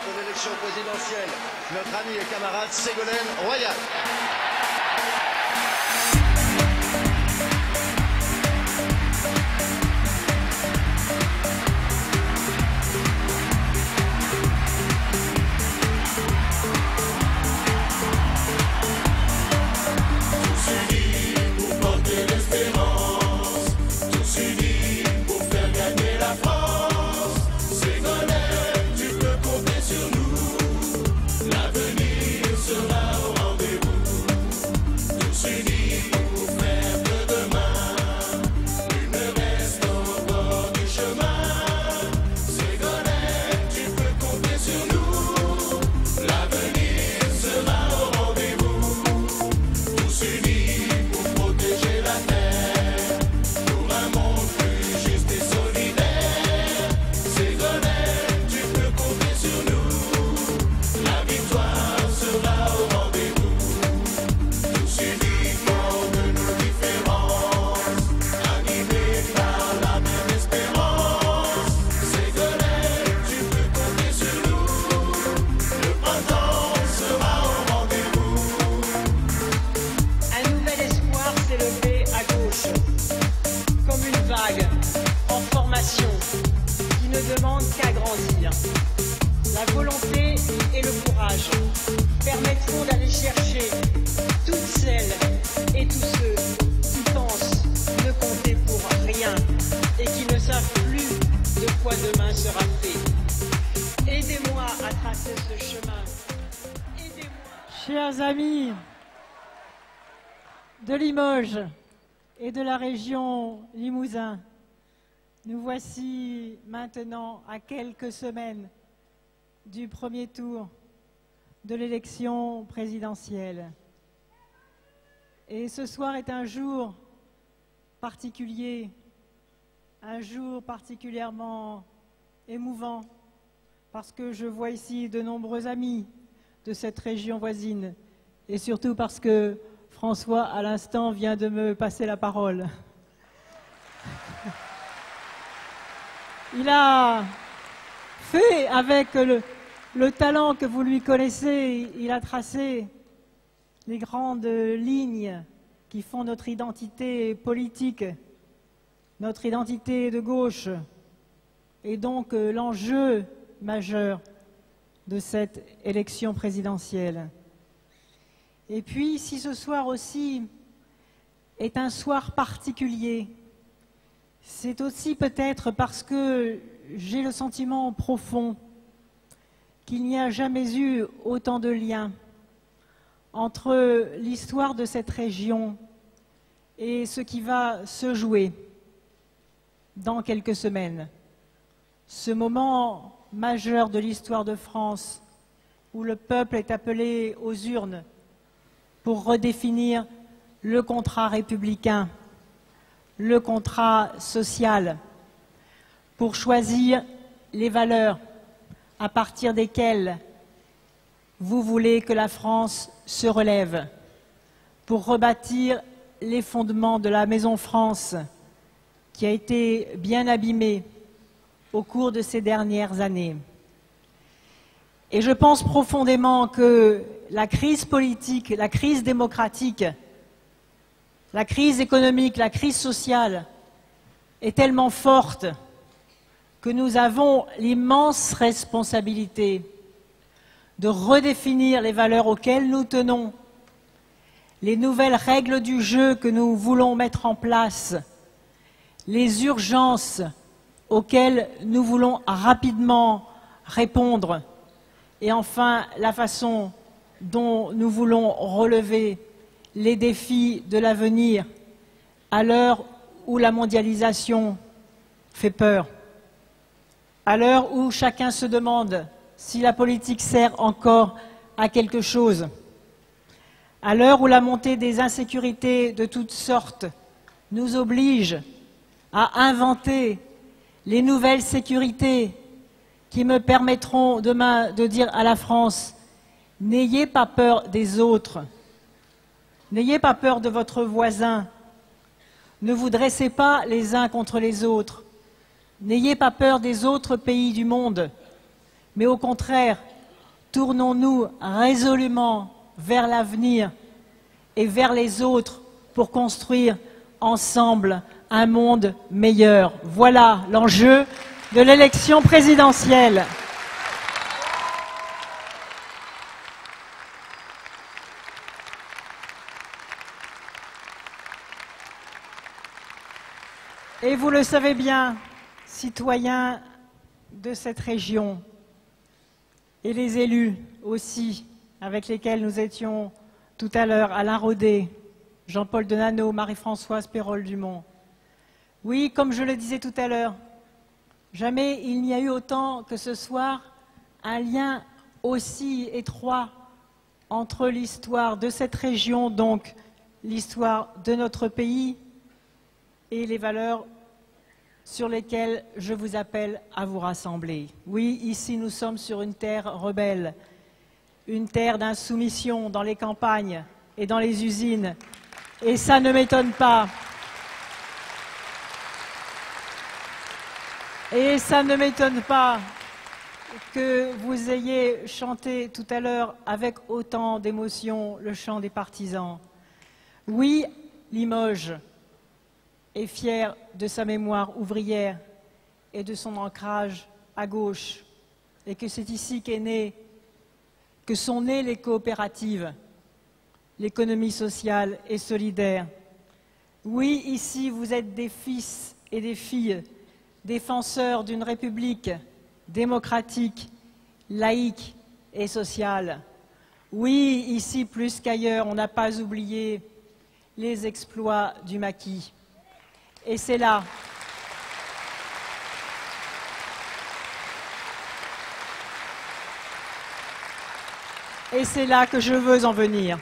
de l'élection présidentielle, notre ami et camarade Ségolène Royal. La volonté et le courage permettront d'aller chercher toutes celles et tous ceux qui pensent ne compter pour rien et qui ne savent plus de quoi demain sera fait. Aidez-moi à tracer ce chemin. Aidez-moi. Chers amis de Limoges et de la région Limousin, nous voici maintenant à quelques semaines du premier tour de l'élection présidentielle. Et ce soir est un jour particulier, un jour particulièrement émouvant, parce que je vois ici de nombreux amis de cette région voisine, et surtout parce que François, à l'instant, vient de me passer la parole. Il a fait, avec le talent que vous lui connaissez, il a tracé les grandes lignes qui font notre identité politique, notre identité de gauche, et donc l'enjeu majeur de cette élection présidentielle. Et puis, si ce soir aussi est un soir particulier, c'est aussi peut-être parce que j'ai le sentiment profond qu'il n'y a jamais eu autant de liens entre l'histoire de cette région et ce qui va se jouer dans quelques semaines. Ce moment majeur de l'histoire de France où le peuple est appelé aux urnes pour redéfinir le contrat républicain, le contrat social, pour choisir les valeurs à partir desquelles vous voulez que la France se relève, pour rebâtir les fondements de la Maison France qui a été bien abîmée au cours de ces dernières années. Et je pense profondément que la crise politique, la crise démocratique, la crise économique, la crise sociale est tellement forte que nous avons l'immense responsabilité de redéfinir les valeurs auxquelles nous tenons, les nouvelles règles du jeu que nous voulons mettre en place, les urgences auxquelles nous voulons rapidement répondre, et enfin la façon dont nous voulons relever les défis de l'avenir à l'heure où la mondialisation fait peur, à l'heure où chacun se demande si la politique sert encore à quelque chose, à l'heure où la montée des insécurités de toutes sortes nous oblige à inventer les nouvelles sécurités qui me permettront demain de dire à la France « N'ayez pas peur des autres, n'ayez pas peur de votre voisin, ne vous dressez pas les uns contre les autres, n'ayez pas peur des autres pays du monde, mais au contraire, tournons-nous résolument vers l'avenir et vers les autres pour construire ensemble un monde meilleur. Voilà l'enjeu de l'élection présidentielle. Et vous le savez bien, citoyens de cette région, et les élus aussi, avec lesquels nous étions tout à l'heure, Alain Rodet, Jean-Paul Denanot, Marie-Françoise Pérol-Dumont. Oui, comme je le disais tout à l'heure, jamais il n'y a eu autant que ce soir un lien aussi étroit entre l'histoire de cette région, donc l'histoire de notre pays, et les valeurs sur lesquelles je vous appelle à vous rassembler. Oui, ici nous sommes sur une terre rebelle, une terre d'insoumission dans les campagnes et dans les usines. Et ça ne m'étonne pas. Et ça ne m'étonne pas que vous ayez chanté tout à l'heure avec autant d'émotion le chant des partisans. Oui, Limoges est fier de sa mémoire ouvrière et de son ancrage à gauche, et que c'est ici que sont nées les coopératives, l'économie sociale et solidaire. Oui, ici, vous êtes des fils et des filles, défenseurs d'une République démocratique, laïque et sociale. Oui, ici, plus qu'ailleurs, on n'a pas oublié les exploits du maquis. Et c'est là que je veux en venir.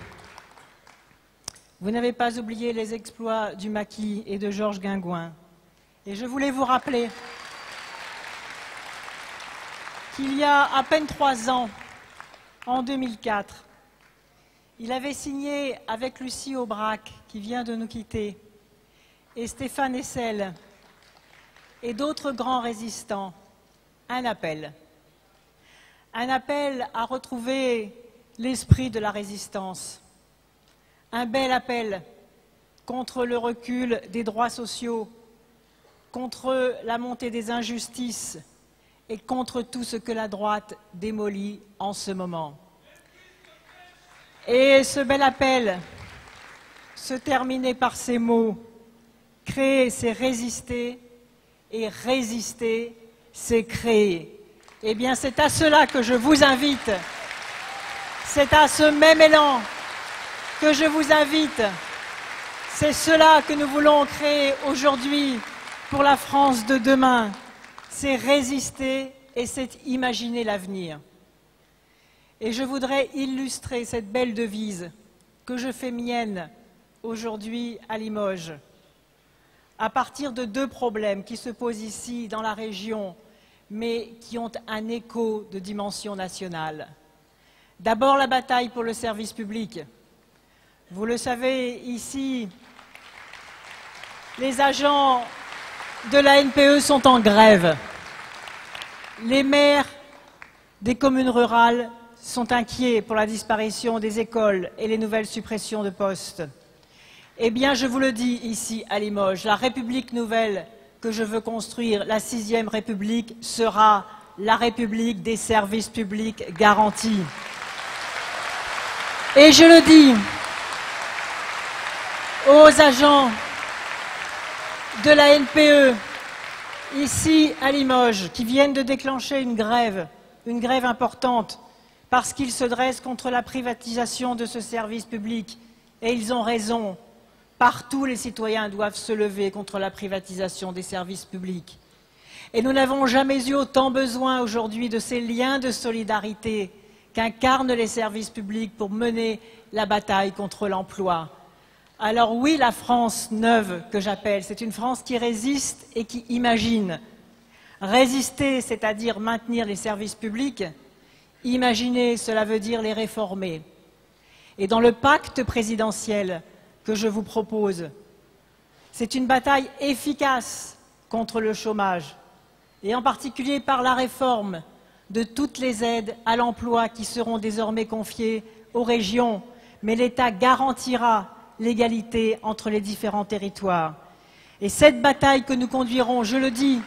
Vous n'avez pas oublié les exploits du maquis et de Georges Guingouin. Et je voulais vous rappeler qu'il y a à peine 3 ans, en 2004, il avait signé avec Lucie Aubrac, qui vient de nous quitter, et Stéphane Hessel, et d'autres grands résistants, un appel à retrouver l'esprit de la résistance, un bel appel contre le recul des droits sociaux, contre la montée des injustices et contre tout ce que la droite démolit en ce moment. Et ce bel appel se terminait par ces mots: créer, c'est résister, et résister, c'est créer. Eh bien, c'est à cela que je vous invite. C'est à ce même élan que je vous invite. C'est cela que nous voulons créer aujourd'hui pour la France de demain. C'est résister et c'est imaginer l'avenir. Et je voudrais illustrer cette belle devise que je fais mienne aujourd'hui à Limoges, à partir de 2 problèmes qui se posent ici dans la région, mais qui ont un écho de dimension nationale. D'abord, la bataille pour le service public. Vous le savez, ici, les agents de la NPE sont en grève. Les maires des communes rurales sont inquiets pour la disparition des écoles et les nouvelles suppressions de postes. Eh bien, je vous le dis ici à Limoges, la République nouvelle que je veux construire, la 6e République, sera la République des services publics garantis. Et je le dis aux agents de la NPE, ici à Limoges, qui viennent de déclencher une grève importante, parce qu'ils se dressent contre la privatisation de ce service public. Et ils ont raison. Partout, les citoyens doivent se lever contre la privatisation des services publics. Et nous n'avons jamais eu autant besoin aujourd'hui de ces liens de solidarité qu'incarnent les services publics pour mener la bataille contre l'emploi. Alors oui, la France neuve que j'appelle, c'est une France qui résiste et qui imagine. Résister, c'est-à-dire maintenir les services publics. Imaginer, cela veut dire les réformer. Et dans le pacte présidentiel que je vous propose, c'est une bataille efficace contre le chômage, et en particulier par la réforme de toutes les aides à l'emploi qui seront désormais confiées aux régions, mais l'État garantira l'égalité entre les différents territoires. Et cette bataille que nous conduirons, je le dis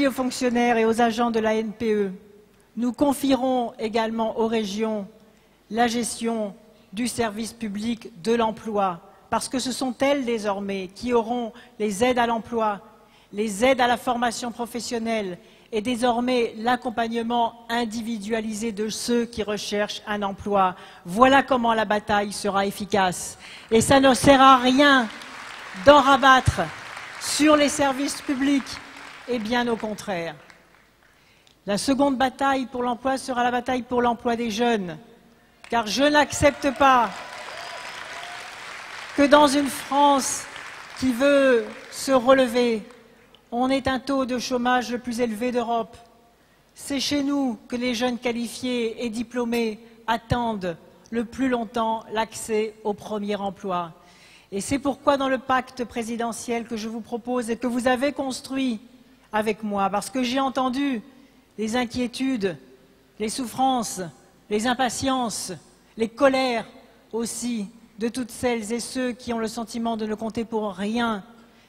aux fonctionnaires et aux agents de la NPE, nous confierons également aux régions la gestion du service public de l'emploi, parce que ce sont elles désormais qui auront les aides à l'emploi, les aides à la formation professionnelle et désormais l'accompagnement individualisé de ceux qui recherchent un emploi. Voilà comment la bataille sera efficace. Et ça ne sert à rien d'en rabattre sur les services publics, et bien au contraire. La seconde bataille pour l'emploi sera la bataille pour l'emploi des jeunes, car je n'accepte pas que dans une France qui veut se relever, on ait un taux de chômage le plus élevé d'Europe. C'est chez nous que les jeunes qualifiés et diplômés attendent le plus longtemps l'accès au premier emploi. Et c'est pourquoi dans le pacte présidentiel que je vous propose et que vous avez construit avec moi, parce que j'ai entendu les inquiétudes, les souffrances, les impatiences, les colères aussi de toutes celles et ceux qui ont le sentiment de ne compter pour rien,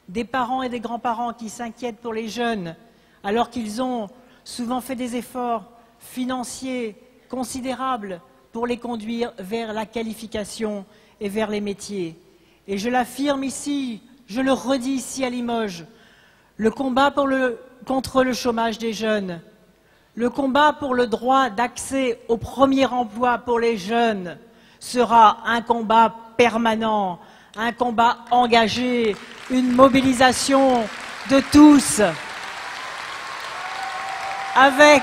des parents et des grands-parents qui s'inquiètent pour les jeunes, alors qu'ils ont souvent fait des efforts financiers considérables pour les conduire vers la qualification et vers les métiers. Et je l'affirme ici, je le redis ici à Limoges, le combat contre le chômage des jeunes, le combat pour le droit d'accès au premier emploi pour les jeunes sera un combat permanent, un combat engagé, une mobilisation de tous, avec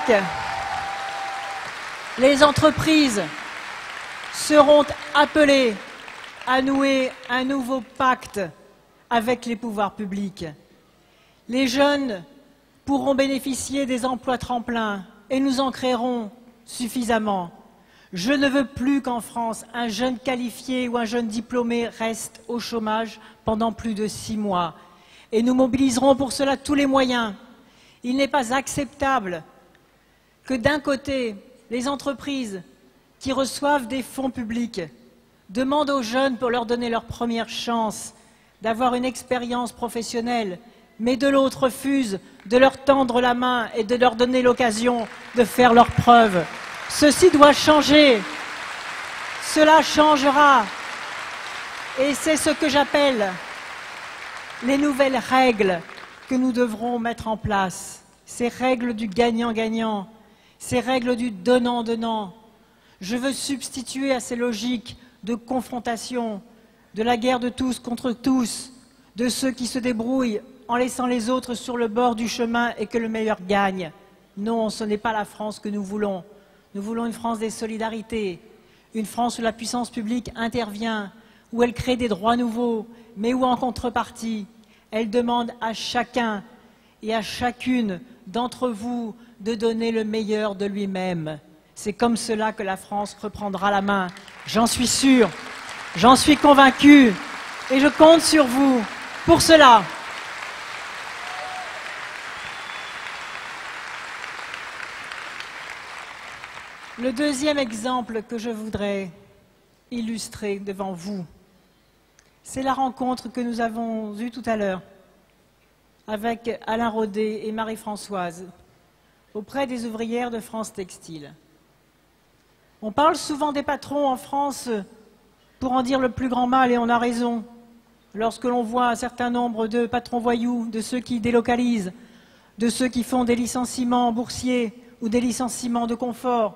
les entreprises seront appelées à nouer un nouveau pacte avec les pouvoirs publics. Les jeunes pourront bénéficier des emplois tremplins et nous en créerons suffisamment. Je ne veux plus qu'en France, un jeune qualifié ou un jeune diplômé reste au chômage pendant plus de 6 mois. Et nous mobiliserons pour cela tous les moyens. Il n'est pas acceptable que d'un côté, les entreprises qui reçoivent des fonds publics demandent aux jeunes pour leur donner leur première chance d'avoir une expérience professionnelle, mais de l'autre refusent de leur tendre la main et de leur donner l'occasion de faire leurs preuves. Ceci doit changer. Cela changera. Et c'est ce que j'appelle les nouvelles règles que nous devrons mettre en place. Ces règles du gagnant-gagnant, ces règles du donnant-donnant. Je veux substituer à ces logiques de confrontation, de la guerre de tous contre tous, de ceux qui se débrouillent en laissant les autres sur le bord du chemin et que le meilleur gagne. Non, ce n'est pas la France que nous voulons. Nous voulons une France des solidarités, une France où la puissance publique intervient, où elle crée des droits nouveaux, mais où en contrepartie, elle demande à chacun et à chacune d'entre vous de donner le meilleur de lui-même. C'est comme cela que la France reprendra la main. J'en suis sûre, j'en suis convaincue et je compte sur vous pour cela. Le deuxième exemple que je voudrais illustrer devant vous, c'est la rencontre que nous avons eue tout à l'heure avec Alain Rodet et Marie-Françoise auprès des ouvrières de France Textile. On parle souvent des patrons en France pour en dire le plus grand mal, et on a raison. Lorsque l'on voit un certain nombre de patrons voyous, de ceux qui délocalisent, de ceux qui font des licenciements boursiers ou des licenciements de confort,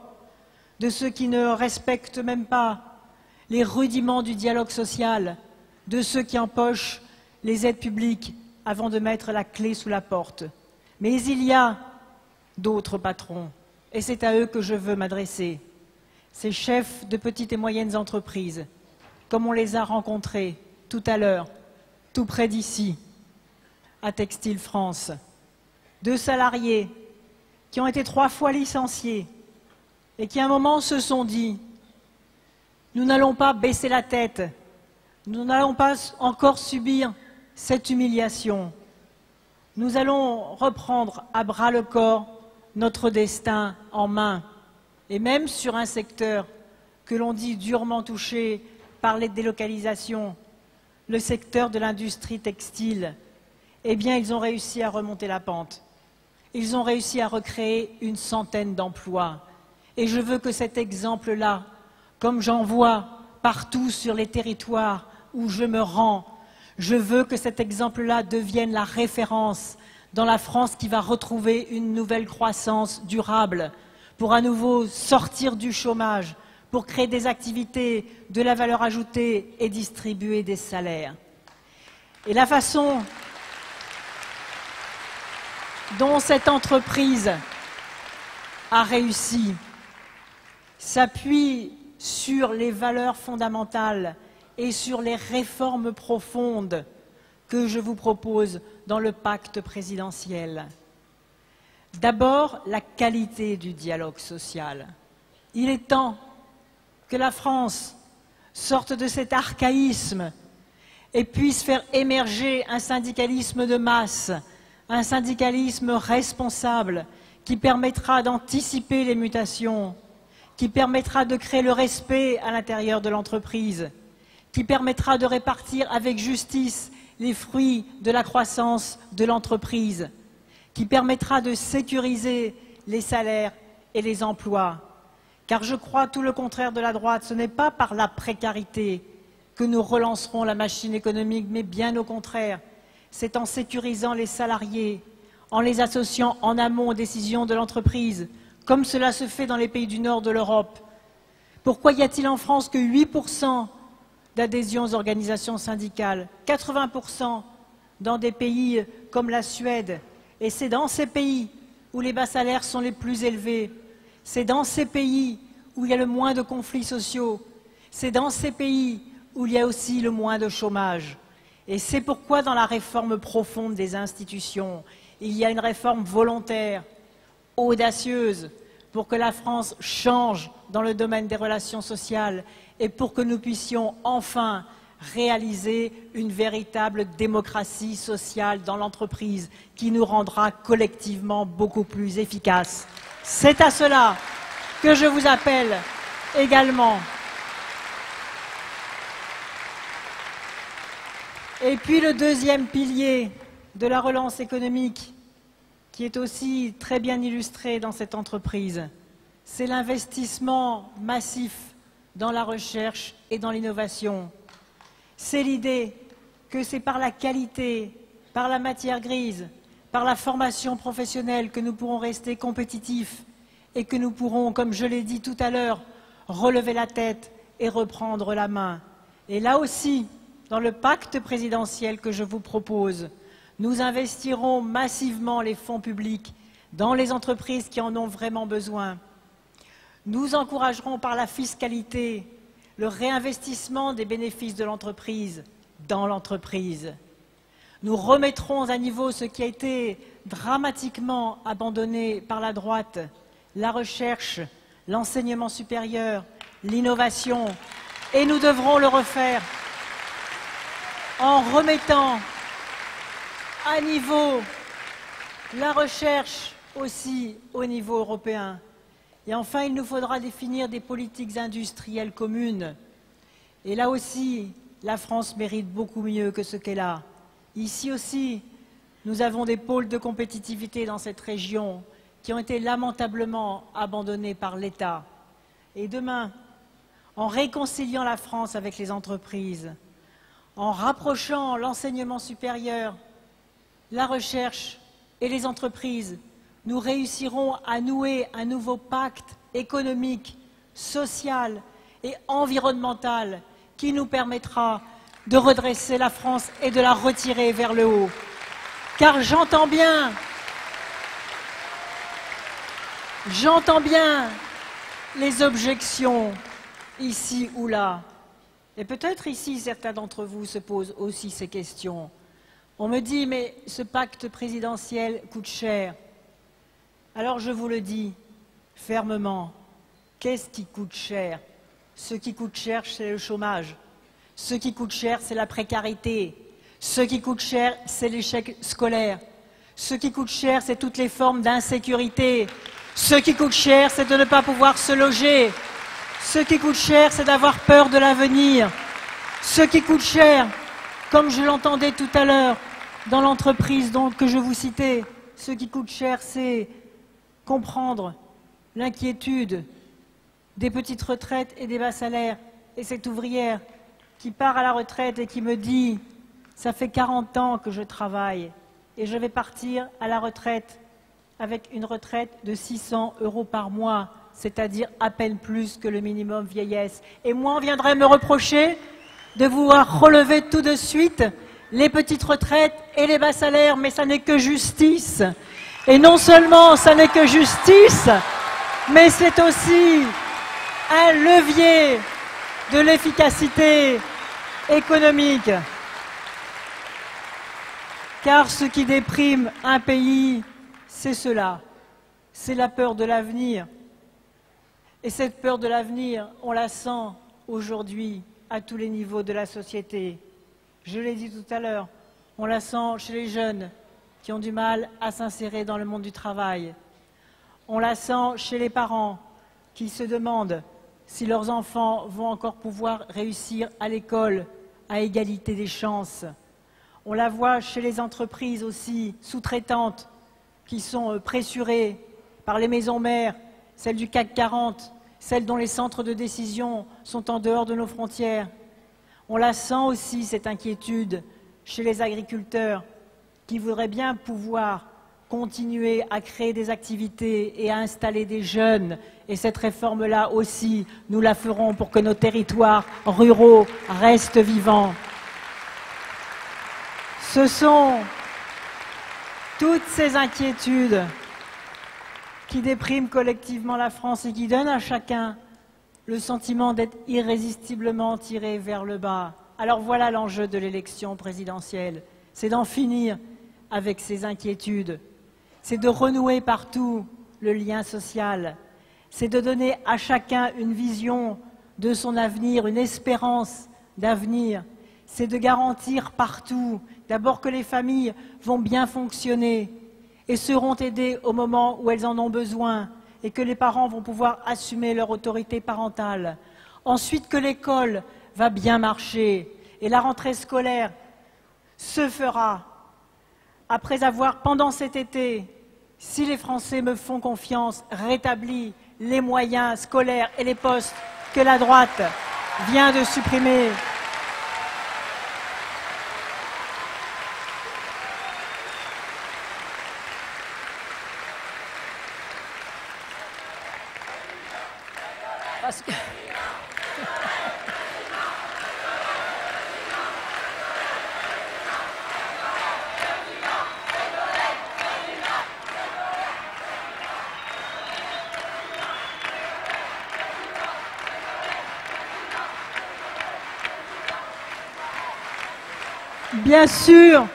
de ceux qui ne respectent même pas les rudiments du dialogue social, de ceux qui empochent les aides publiques avant de mettre la clé sous la porte. Mais il y a d'autres patrons, et c'est à eux que je veux m'adresser. Ces chefs de petites et moyennes entreprises, comme on les a rencontrés tout à l'heure, tout près d'ici, à Textile France. 2 salariés qui ont été 3 fois licenciés, et qui à un moment se sont dit « Nous n'allons pas baisser la tête, nous n'allons pas encore subir cette humiliation. Nous allons reprendre à bras-le-corps notre destin en main, et même sur un secteur que l'on dit durement touché par les délocalisations, le secteur de l'industrie textile, eh bien, ils ont réussi à remonter la pente. Ils ont réussi à recréer une centaine d'emplois. Et je veux que cet exemple-là, comme j'en vois partout sur les territoires où je me rends, je veux que cet exemple-là devienne la référence dans la France qui va retrouver une nouvelle croissance durable pour à nouveau sortir du chômage, pour créer des activités, de la valeur ajoutée et distribuer des salaires. Et la façon dont cette entreprise a réussi s'appuie sur les valeurs fondamentales et sur les réformes profondes que je vous propose dans le pacte présidentiel. D'abord, la qualité du dialogue social. Il est temps que la France sorte de cet archaïsme et puisse faire émerger un syndicalisme de masse, un syndicalisme responsable qui permettra d'anticiper les mutations, qui permettra de créer le respect à l'intérieur de l'entreprise, qui permettra de répartir avec justice les fruits de la croissance de l'entreprise, qui permettra de sécuriser les salaires et les emplois. Car je crois tout le contraire de la droite, ce n'est pas par la précarité que nous relancerons la machine économique, mais bien au contraire, c'est en sécurisant les salariés, en les associant en amont aux décisions de l'entreprise, comme cela se fait dans les pays du nord de l'Europe. Pourquoi y a-t-il en France que 8% d'adhésion aux organisations syndicales, 80% dans des pays comme la Suède? Et c'est dans ces pays où les bas salaires sont les plus élevés, c'est dans ces pays où il y a le moins de conflits sociaux, c'est dans ces pays où il y a aussi le moins de chômage. Et c'est pourquoi dans la réforme profonde des institutions, il y a une réforme volontaire, audacieuse, pour que la France change dans le domaine des relations sociales et pour que nous puissions enfin réaliser une véritable démocratie sociale dans l'entreprise qui nous rendra collectivement beaucoup plus efficaces. C'est à cela que je vous appelle également. Et puis le deuxième pilier de la relance économique, qui est aussi très bien illustré dans cette entreprise, c'est l'investissement massif dans la recherche et dans l'innovation. C'est l'idée que c'est par la qualité, par la matière grise, par la formation professionnelle que nous pourrons rester compétitifs et que nous pourrons, comme je l'ai dit tout à l'heure, relever la tête et reprendre la main. Et là aussi, dans le pacte présidentiel que je vous propose, nous investirons massivement les fonds publics dans les entreprises qui en ont vraiment besoin. Nous encouragerons par la fiscalité le réinvestissement des bénéfices de l'entreprise dans l'entreprise. Nous remettrons à niveau ce qui a été dramatiquement abandonné par la droite, la recherche, l'enseignement supérieur, l'innovation, et nous devrons le refaire en remettant à niveau la recherche aussi au niveau européen. Et enfin, il nous faudra définir des politiques industrielles communes. Et là aussi, la France mérite beaucoup mieux que ce qu'elle a. Ici aussi, nous avons des pôles de compétitivité dans cette région qui ont été lamentablement abandonnés par l'État. Et demain, en réconciliant la France avec les entreprises, en rapprochant l'enseignement supérieur, la recherche et les entreprises, nous réussirons à nouer un nouveau pacte économique, social et environnemental qui nous permettra de redresser la France et de la retirer vers le haut. Car j'entends bien les objections ici ou là. Et peut-être ici, certains d'entre vous se posent aussi ces questions. On me dit, mais ce pacte présidentiel coûte cher. Alors je vous le dis fermement, qu'est-ce qui coûte cher? Ce qui coûte cher, c'est le chômage. Ce qui coûte cher, c'est la précarité. Ce qui coûte cher, c'est l'échec scolaire. Ce qui coûte cher, c'est toutes les formes d'insécurité. Ce qui coûte cher, c'est de ne pas pouvoir se loger. Ce qui coûte cher, c'est d'avoir peur de l'avenir. Ce qui coûte cher, comme je l'entendais tout à l'heure dans l'entreprise que je vous citais, ce qui coûte cher, c'est comprendre l'inquiétude des petites retraites et des bas salaires. Et cette ouvrière qui part à la retraite et qui me dit « ça fait 40 ans que je travaille et je vais partir à la retraite avec une retraite de 600 € par mois, c'est-à-dire à peine plus que le minimum vieillesse. Et moi, on viendrait me reprocher de vouloir relever tout de suite les petites retraites et les bas salaires, mais ça n'est que justice. Et non seulement ça n'est que justice, mais c'est aussi un levier de l'efficacité économique. Car ce qui déprime un pays, c'est cela, c'est la peur de l'avenir. Et cette peur de l'avenir, on la sent aujourd'hui à tous les niveaux de la société. Je l'ai dit tout à l'heure, on la sent chez les jeunes qui ont du mal à s'insérer dans le monde du travail. On la sent chez les parents qui se demandent si leurs enfants vont encore pouvoir réussir à l'école à égalité des chances. On la voit chez les entreprises aussi sous-traitantes qui sont pressurées par les maisons mères, celles du CAC 40, celles dont les centres de décision sont en dehors de nos frontières. On la sent aussi, cette inquiétude, chez les agriculteurs qui voudraient bien pouvoir continuer à créer des activités et à installer des jeunes. Et cette réforme-là aussi, nous la ferons pour que nos territoires ruraux restent vivants. Ce sont toutes ces inquiétudes qui dépriment collectivement la France et qui donnent à chacun le sentiment d'être irrésistiblement tiré vers le bas. Alors voilà l'enjeu de l'élection présidentielle, c'est d'en finir avec ces inquiétudes, c'est de renouer partout le lien social, c'est de donner à chacun une vision de son avenir, une espérance d'avenir, c'est de garantir partout, d'abord que les familles vont bien fonctionner et seront aidées au moment où elles en ont besoin et que les parents vont pouvoir assumer leur autorité parentale. Ensuite, que l'école va bien marcher et la rentrée scolaire se fera après avoir, pendant cet été, si les Français me font confiance, rétabli les moyens scolaires et les postes que la droite vient de supprimer. Parce que... Bien sûr,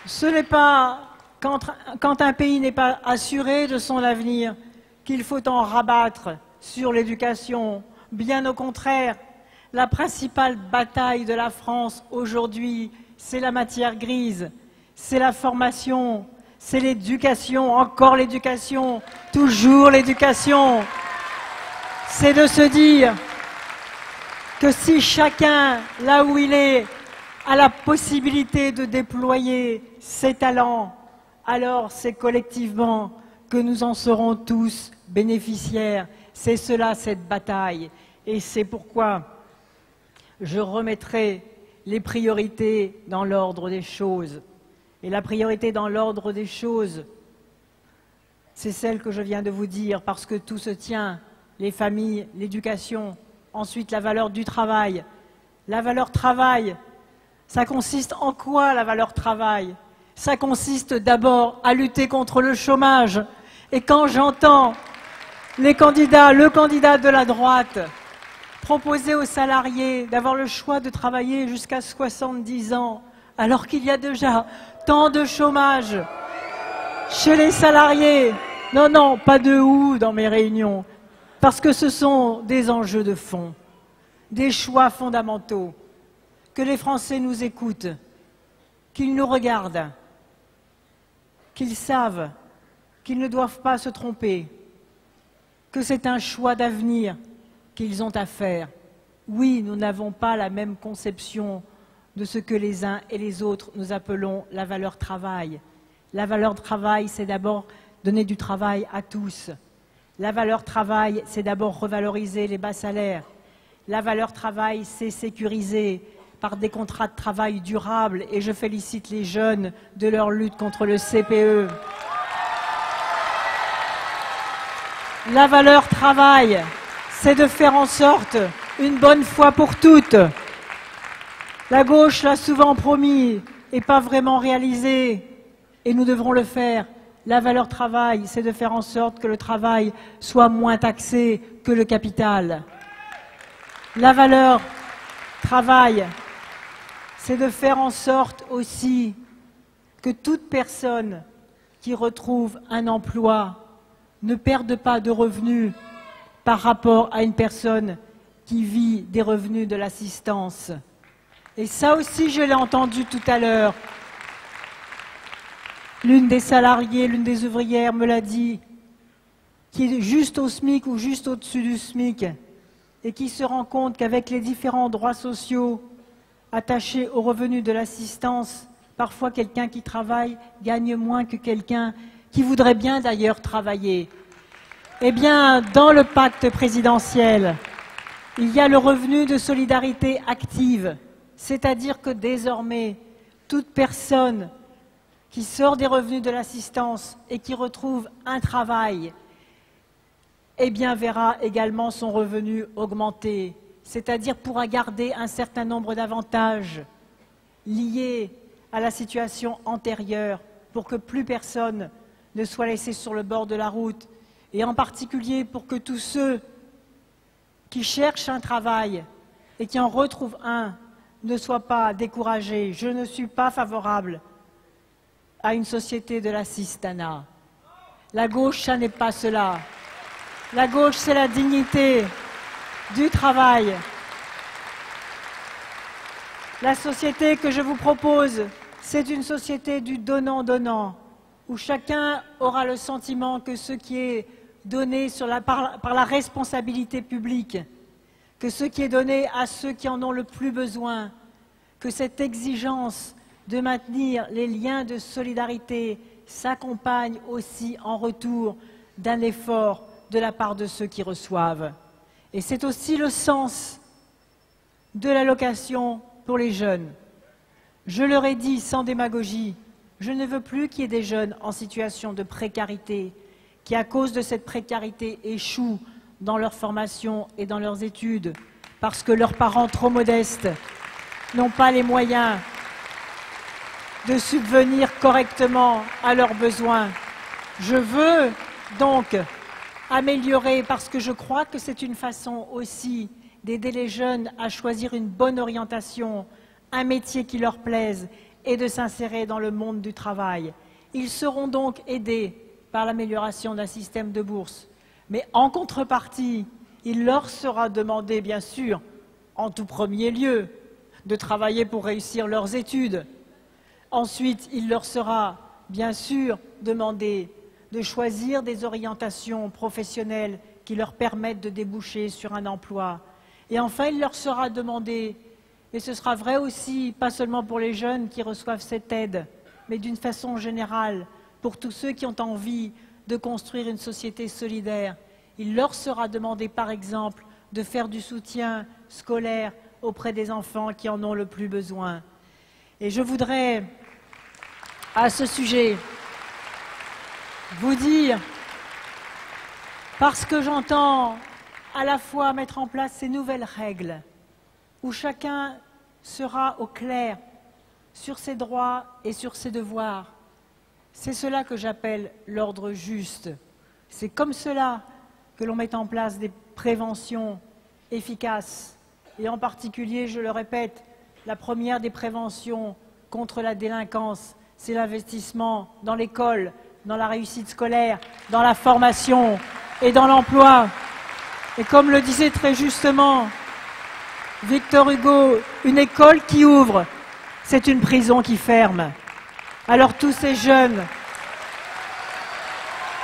ce n'est pas quand un pays n'est pas assuré de son avenir qu'il faut en rabattre sur l'éducation. Bien au contraire, la principale bataille de la France aujourd'hui, c'est la matière grise, c'est la formation, c'est l'éducation, encore l'éducation, toujours l'éducation. C'est de se dire que si chacun, là où il est, a la possibilité de déployer ses talents, alors c'est collectivement que nous en serons tous bénéficiaires. C'est cela, cette bataille. Et c'est pourquoi je remettrai les priorités dans l'ordre des choses. Et la priorité dans l'ordre des choses, c'est celle que je viens de vous dire, parce que tout se tient, les familles, l'éducation, ensuite la valeur du travail. La valeur travail, ça consiste en quoi, la valeur travail? Ça consiste d'abord à lutter contre le chômage. Et quand j'entends le candidat de la droite proposer aux salariés d'avoir le choix de travailler jusqu'à 70 ans, alors qu'il y a déjà tant de chômage chez les salariés. Non, non, pas de ou dans mes réunions, parce que ce sont des enjeux de fond, des choix fondamentaux. Que les Français nous écoutent, qu'ils nous regardent qu'ils savent qu'ils ne doivent pas se tromper, que c'est un choix d'avenir qu'ils ont à faire. Oui, nous n'avons pas la même conception de ce que les uns et les autres nous appelons la valeur travail. La valeur travail, c'est d'abord donner du travail à tous. La valeur travail, c'est d'abord revaloriser les bas salaires. La valeur travail, c'est sécuriser par des contrats de travail durables. Et je félicite les jeunes de leur lutte contre le CPE. La valeur travail, c'est de faire en sorte, une bonne fois pour toutes, la gauche l'a souvent promis et pas vraiment réalisé, et nous devrons le faire. La valeur travail, c'est de faire en sorte que le travail soit moins taxé que le capital. La valeur travail, c'est de faire en sorte aussi que toute personne qui retrouve un emploi ne perde pas de revenus par rapport à une personne qui vit des revenus de l'assistance. Et ça aussi, je l'ai entendu tout à l'heure. L'une des salariées, l'une des ouvrières me l'a dit, qui est juste au SMIC ou juste au-dessus du SMIC, et qui se rend compte qu'avec les différents droits sociaux attachés aux revenus de l'assistance, parfois quelqu'un qui travaille gagne moins que quelqu'un qui voudrait bien d'ailleurs travailler. Eh bien, dans le pacte présidentiel, il y a le revenu de solidarité active, c'est-à-dire que désormais, toute personne qui sort des revenus de l'assistance et qui retrouve un travail, eh bien, verra également son revenu augmenter, c'est-à-dire pourra garder un certain nombre d'avantages liés à la situation antérieure pour que plus personne ne soit laissé sur le bord de la route, et en particulier pour que tous ceux qui cherchent un travail et qui en retrouvent un ne soient pas découragés. Je ne suis pas favorable à une société de l'assistanat. La gauche, ça n'est pas cela. La gauche, c'est la dignité du travail. La société que je vous propose, c'est une société du donnant-donnant, où chacun aura le sentiment que ce qui est donné par la responsabilité publique, que ce qui est donné à ceux qui en ont le plus besoin, que cette exigence de maintenir les liens de solidarité s'accompagne aussi en retour d'un effort de la part de ceux qui reçoivent. Et c'est aussi le sens de l'allocation pour les jeunes. Je leur ai dit sans démagogie, je ne veux plus qu'il y ait des jeunes en situation de précarité qui, à cause de cette précarité, échouent dans leur formation et dans leurs études parce que leurs parents trop modestes n'ont pas les moyens de subvenir correctement à leurs besoins. Je veux donc améliorer, parce que je crois que c'est une façon aussi d'aider les jeunes à choisir une bonne orientation, un métier qui leur plaise et de s'insérer dans le monde du travail. Ils seront donc aidés par l'amélioration d'un système de bourse. Mais en contrepartie, il leur sera demandé, bien sûr, en tout premier lieu, de travailler pour réussir leurs études. Ensuite, il leur sera, bien sûr, demandé de choisir des orientations professionnelles qui leur permettent de déboucher sur un emploi. Et enfin, il leur sera demandé, et ce sera vrai aussi, pas seulement pour les jeunes qui reçoivent cette aide, mais d'une façon générale, pour tous ceux qui ont envie de construire une société solidaire, il leur sera demandé, par exemple, de faire du soutien scolaire auprès des enfants qui en ont le plus besoin. Et je voudrais, à ce sujet, vous dire, parce que j'entends à la fois mettre en place ces nouvelles règles, où chacun sera au clair sur ses droits et sur ses devoirs, c'est cela que j'appelle l'ordre juste. C'est comme cela que l'on met en place des préventions efficaces. Et en particulier, je le répète, la première des préventions contre la délinquance, c'est l'investissement dans l'école, dans la réussite scolaire, dans la formation et dans l'emploi. Et comme le disait très justement Victor Hugo, une école qui ouvre, c'est une prison qui ferme. Alors tous ces jeunes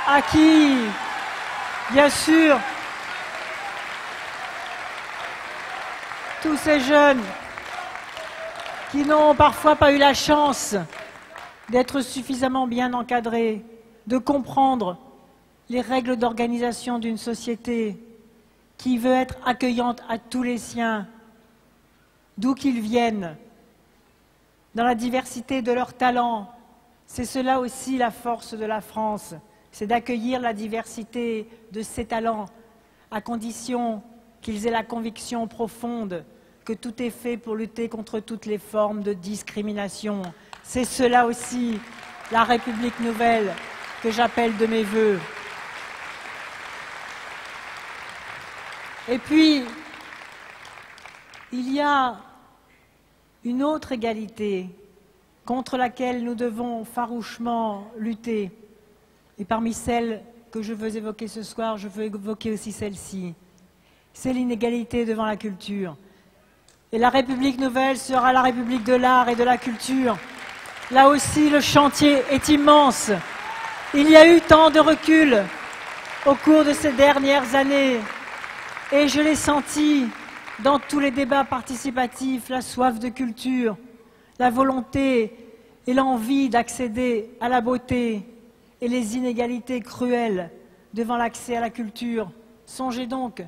à qui, bien sûr, tous ces jeunes qui n'ont parfois pas eu la chance d'être suffisamment bien encadrés, de comprendre les règles d'organisation d'une société qui veut être accueillante à tous les siens, d'où qu'ils viennent, dans la diversité de leurs talents. C'est cela aussi la force de la France, c'est d'accueillir la diversité de ses talents, à condition qu'ils aient la conviction profonde que tout est fait pour lutter contre toutes les formes de discrimination. C'est cela aussi la République nouvelle que j'appelle de mes vœux. Et puis, il y a une autre égalité contre laquelle nous devons farouchement lutter. Et parmi celles que je veux évoquer ce soir, je veux évoquer aussi celle-ci. C'est l'inégalité devant la culture. Et la République nouvelle sera la République de l'art et de la culture. Là aussi, le chantier est immense. Il y a eu tant de recul au cours de ces dernières années. Et je l'ai senti dans tous les débats participatifs, la soif de culture, la volonté et l'envie d'accéder à la beauté et les inégalités cruelles devant l'accès à la culture. Songez donc,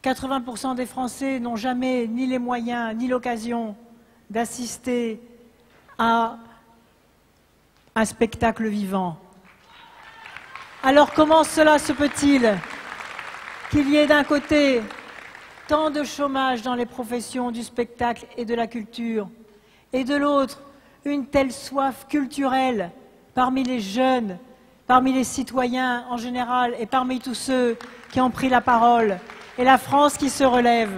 80% des Français n'ont jamais ni les moyens ni l'occasion d'assister à un spectacle vivant. Alors comment cela se peut-il qu'il y ait d'un côté tant de chômage dans les professions du spectacle et de la culture, et de l'autre, une telle soif culturelle parmi les jeunes, parmi les citoyens en général et parmi tous ceux qui ont pris la parole. Et la France qui se relève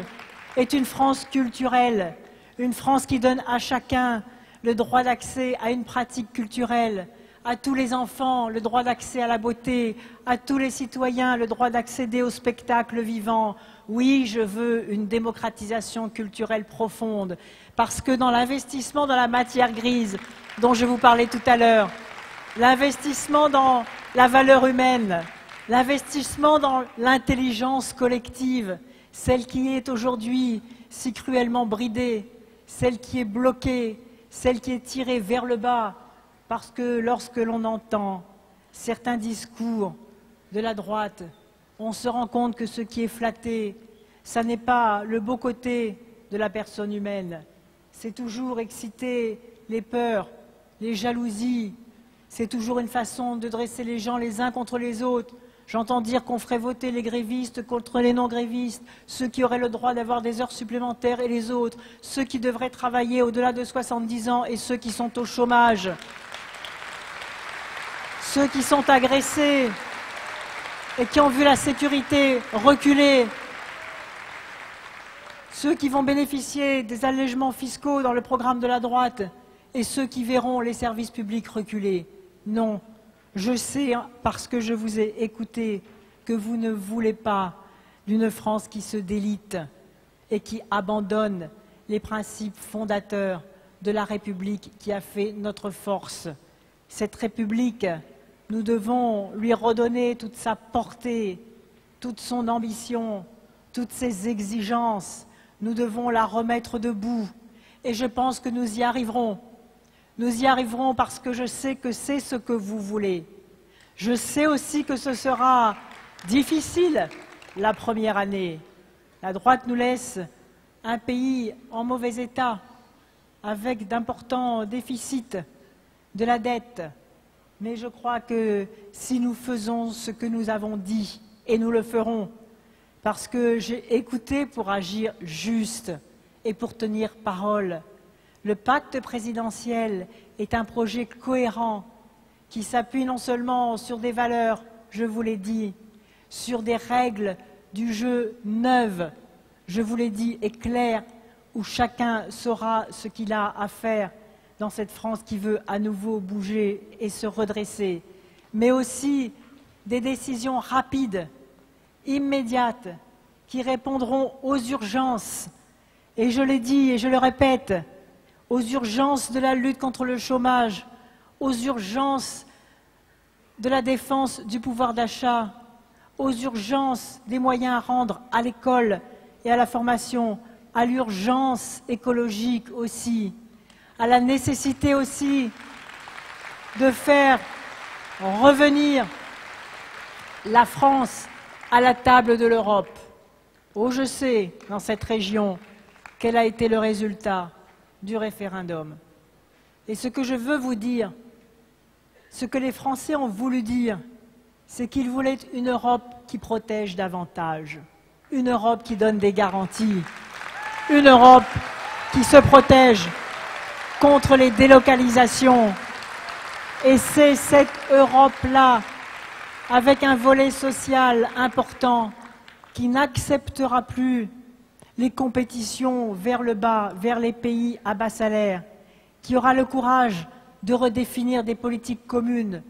est une France culturelle, une France qui donne à chacun le droit d'accès à une pratique culturelle, à tous les enfants le droit d'accès à la beauté, à tous les citoyens le droit d'accéder au spectacle vivant. Oui, je veux une démocratisation culturelle profonde, parce que dans l'investissement dans la matière grise, dont je vous parlais tout à l'heure, l'investissement dans la valeur humaine, l'investissement dans l'intelligence collective, celle qui est aujourd'hui si cruellement bridée, celle qui est bloquée, celle qui est tirée vers le bas, parce que lorsque l'on entend certains discours de la droite, on se rend compte que ce qui est flatté, ça n'est pas le beau côté de la personne humaine. C'est toujours exciter les peurs, les jalousies. C'est toujours une façon de dresser les gens les uns contre les autres. J'entends dire qu'on ferait voter les grévistes contre les non-grévistes, ceux qui auraient le droit d'avoir des heures supplémentaires et les autres, ceux qui devraient travailler au-delà de 70 ans et ceux qui sont au chômage, ceux qui sont agressés et qui ont vu la sécurité reculer, ceux qui vont bénéficier des allègements fiscaux dans le programme de la droite et ceux qui verront les services publics reculer. Non, je sais, parce que je vous ai écouté, que vous ne voulez pas d'une France qui se délite et qui abandonne les principes fondateurs de la République qui a fait notre force. Cette République, nous devons lui redonner toute sa portée, toute son ambition, toutes ses exigences. Nous devons la remettre debout. Et je pense que nous y arriverons. Nous y arriverons parce que je sais que c'est ce que vous voulez. Je sais aussi que ce sera difficile la première année. La droite nous laisse un pays en mauvais état, avec d'importants déficits de la dette. Mais je crois que si nous faisons ce que nous avons dit, et nous le ferons, parce que j'ai écouté pour agir juste et pour tenir parole. Le pacte présidentiel est un projet cohérent qui s'appuie non seulement sur des valeurs, je vous l'ai dit, sur des règles du jeu neuves, je vous l'ai dit, et claires, où chacun saura ce qu'il a à faire dans cette France qui veut à nouveau bouger et se redresser, mais aussi des décisions rapides, immédiates, qui répondront aux urgences, et je l'ai dit et je le répète, aux urgences de la lutte contre le chômage, aux urgences de la défense du pouvoir d'achat, aux urgences des moyens à rendre à l'école et à la formation, à l'urgence écologique aussi, à la nécessité aussi de faire revenir la France à la table de l'Europe. Oh, je sais, dans cette région, quel a été le résultat du référendum. Et ce que je veux vous dire, ce que les Français ont voulu dire, c'est qu'ils voulaient une Europe qui protège davantage, une Europe qui donne des garanties, une Europe qui se protège contre les délocalisations. Et c'est cette Europe-là, avec un volet social important, qui n'acceptera plus les compétitions vers le bas, vers les pays à bas salaire, qui aura le courage de redéfinir des politiques communes,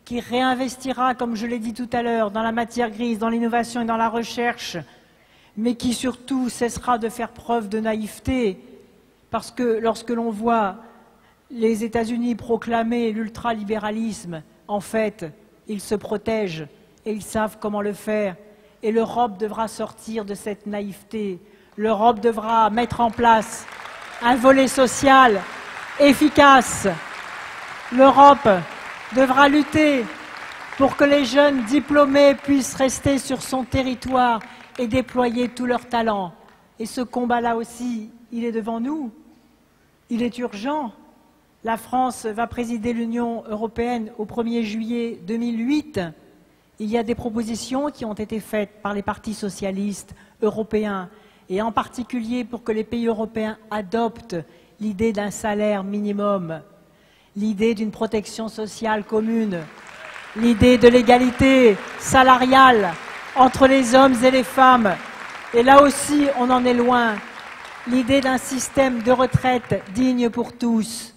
qui réinvestira, comme je l'ai dit tout à l'heure, dans la matière grise, dans l'innovation et dans la recherche, mais qui surtout cessera de faire preuve de naïveté, parce que lorsque l'on voit les États-Unis proclamer l'ultralibéralisme, en fait, ils se protègent et ils savent comment le faire. Et l'Europe devra sortir de cette naïveté. L'Europe devra mettre en place un volet social efficace. L'Europe devra lutter pour que les jeunes diplômés puissent rester sur son territoire et déployer tous leurs talents. Et ce combat-là aussi, il est devant nous. Il est urgent. La France va présider l'Union européenne au 1er juillet 2008. Il y a des propositions qui ont été faites par les partis socialistes européens, et en particulier pour que les pays européens adoptent l'idée d'un salaire minimum, l'idée d'une protection sociale commune, l'idée de l'égalité salariale entre les hommes et les femmes. Et là aussi, on en est loin. L'idée d'un système de retraite digne pour tous.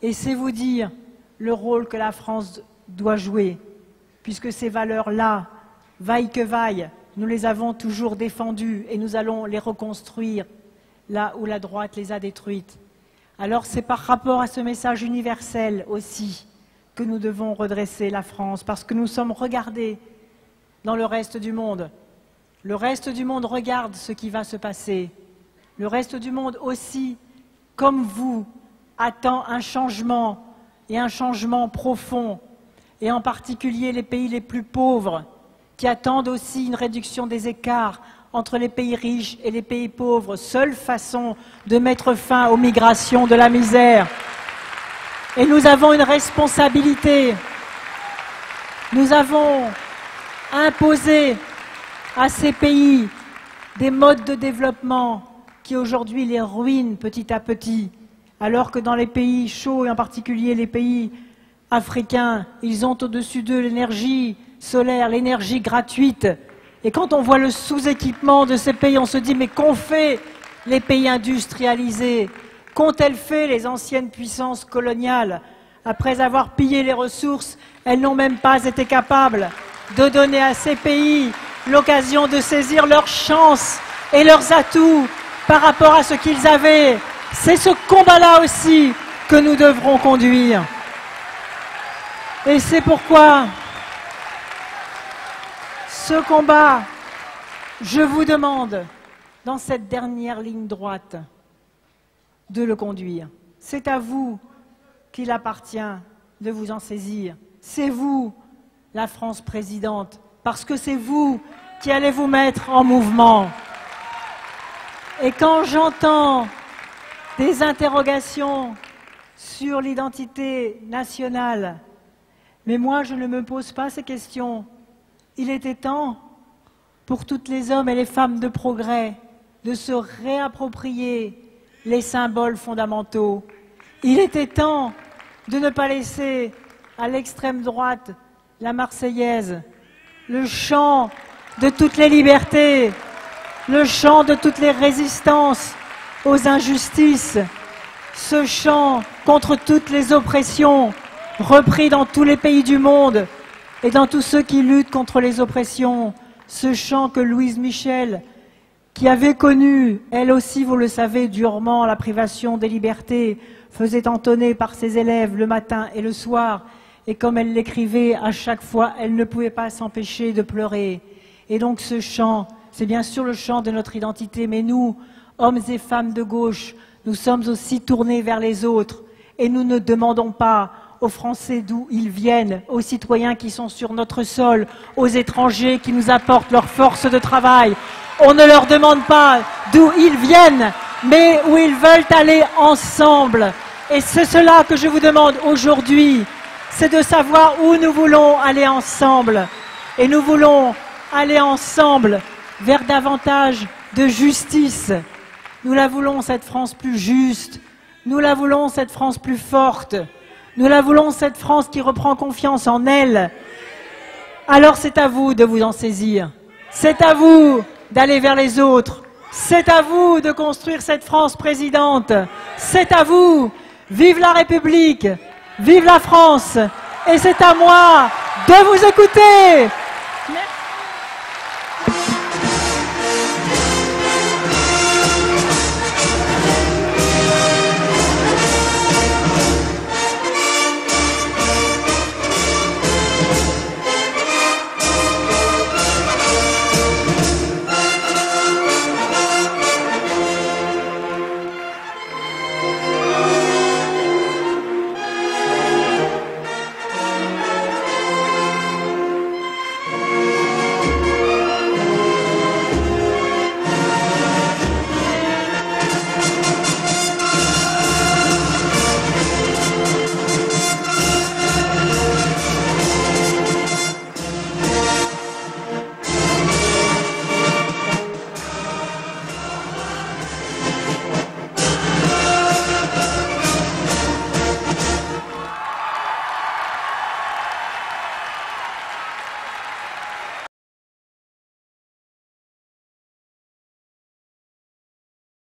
Et c'est vous dire le rôle que la France doit jouer, puisque ces valeurs-là, vaille que vaille, nous les avons toujours défendues et nous allons les reconstruire là où la droite les a détruites. Alors c'est par rapport à ce message universel aussi que nous devons redresser la France, parce que nous sommes regardés dans le reste du monde. Le reste du monde regarde ce qui va se passer. Le reste du monde aussi, comme vous, attend un changement, et un changement profond, et en particulier les pays les plus pauvres, qui attendent aussi une réduction des écarts entre les pays riches et les pays pauvres, seule façon de mettre fin aux migrations de la misère. Et nous avons une responsabilité. Nous avons imposé à ces pays des modes de développement qui aujourd'hui les ruinent petit à petit, alors que dans les pays chauds, et en particulier les pays africains, ils ont au-dessus d'eux l'énergie solaire, l'énergie gratuite. Et quand on voit le sous-équipement de ces pays, on se dit, mais qu'ont fait les pays industrialisés? Qu'ont-elles fait les anciennes puissances coloniales? Après avoir pillé les ressources, elles n'ont même pas été capables de donner à ces pays l'occasion de saisir leurs chances et leurs atouts par rapport à ce qu'ils avaient. C'est ce combat-là aussi que nous devrons conduire. Et c'est pourquoi ce combat, je vous demande, dans cette dernière ligne droite, de le conduire. C'est à vous qu'il appartient de vous en saisir. C'est vous, la France présidente, parce que c'est vous qui allez vous mettre en mouvement. Et quand j'entends des interrogations sur l'identité nationale, mais moi je ne me pose pas ces questions. Il était temps pour toutes les hommes et les femmes de progrès de se réapproprier les symboles fondamentaux. Il était temps de ne pas laisser à l'extrême droite la Marseillaise, le chant de toutes les libertés, le chant de toutes les résistances aux injustices, ce chant contre toutes les oppressions, repris dans tous les pays du monde et dans tous ceux qui luttent contre les oppressions, ce chant que Louise Michel, qui avait connu, elle aussi, vous le savez, durement la privation des libertés, faisait entonner par ses élèves le matin et le soir, Et comme elle l'écrivait à chaque fois, elle ne pouvait pas s'empêcher de pleurer. Et donc ce chant, c'est bien sûr le chant de notre identité, mais nous, hommes et femmes de gauche, nous sommes aussi tournés vers les autres. Et nous ne demandons pas aux Français d'où ils viennent, aux citoyens qui sont sur notre sol, aux étrangers qui nous apportent leur force de travail. On ne leur demande pas d'où ils viennent, mais où ils veulent aller ensemble. Et c'est cela que je vous demande aujourd'hui, c'est de savoir où nous voulons aller ensemble. Et nous voulons aller ensemble vers davantage de justice. Nous la voulons, cette France plus juste. Nous la voulons, cette France plus forte. Nous la voulons, cette France qui reprend confiance en elle. Alors c'est à vous de vous en saisir. C'est à vous d'aller vers les autres. C'est à vous de construire cette France présidente. C'est à vous. Vive la République. Vive la France. Et c'est à moi de vous écouter.